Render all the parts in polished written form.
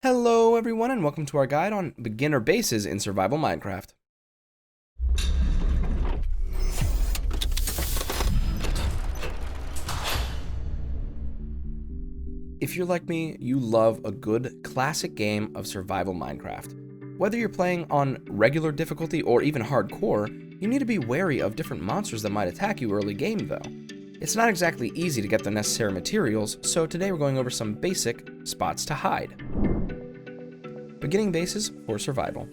Hello everyone and welcome to our guide on beginner bases in survival Minecraft. If you're like me, you love a good classic game of survival Minecraft. Whether you're playing on regular difficulty or even hardcore, you need to be wary of different monsters that might attack you early game though. It's not exactly easy to get the necessary materials, so today we're going over some basic spots to hide. Beginning bases for survival.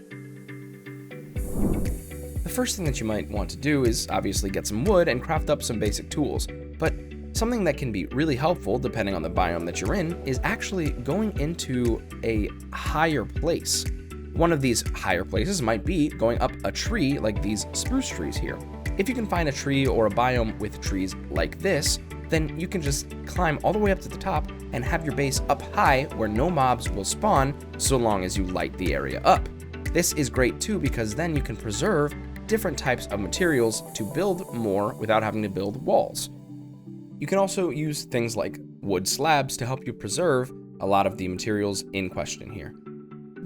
The first thing that you might want to do is obviously get some wood and craft up some basic tools, but something that can be really helpful depending on the biome that you're in is actually going into a higher place. One of these higher places might be going up a tree like these spruce trees here. If you can find a tree or a biome with trees like this, then you can just climb all the way up to the top and have your base up high where no mobs will spawn so long as you light the area up. This is great too because then you can preserve different types of materials to build more without having to build walls. You can also use things like wood slabs to help you preserve a lot of the materials in question here.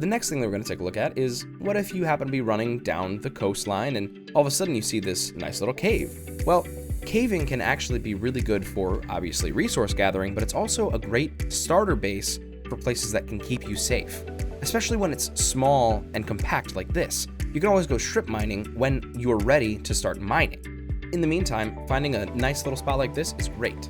The next thing that we're going to take a look at is what if you happen to be running down the coastline and all of a sudden you see this nice little cave? Well, caving can actually be really good for obviously resource gathering, but it's also a great starter base for places that can keep you safe, especially when it's small and compact like this. You can always go strip mining when you're ready to start mining. In the meantime, finding a nice little spot like this is great.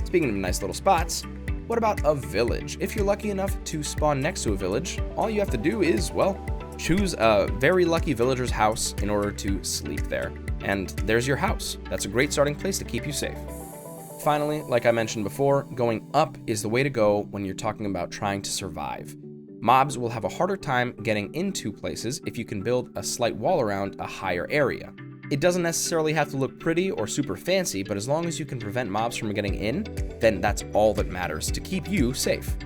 Speaking of nice little spots, what about a village? If you're lucky enough to spawn next to a village, all you have to do is, well, choose a very lucky villager's house in order to sleep there. And there's your house. That's a great starting place to keep you safe. Finally, like I mentioned before, going up is the way to go when you're talking about trying to survive. Mobs will have a harder time getting into places if you can build a slight wall around a higher area. It doesn't necessarily have to look pretty or super fancy, but as long as you can prevent mobs from getting in, then that's all that matters to keep you safe.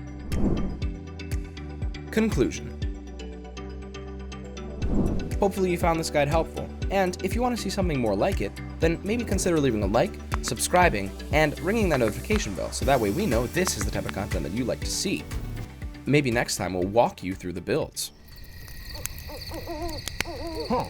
Conclusion. Hopefully you found this guide helpful, and if you want to see something more like it, then maybe consider leaving a like, subscribing, and ringing that notification bell so that way we know this is the type of content that you like to see. Maybe next time we'll walk you through the builds. Huh.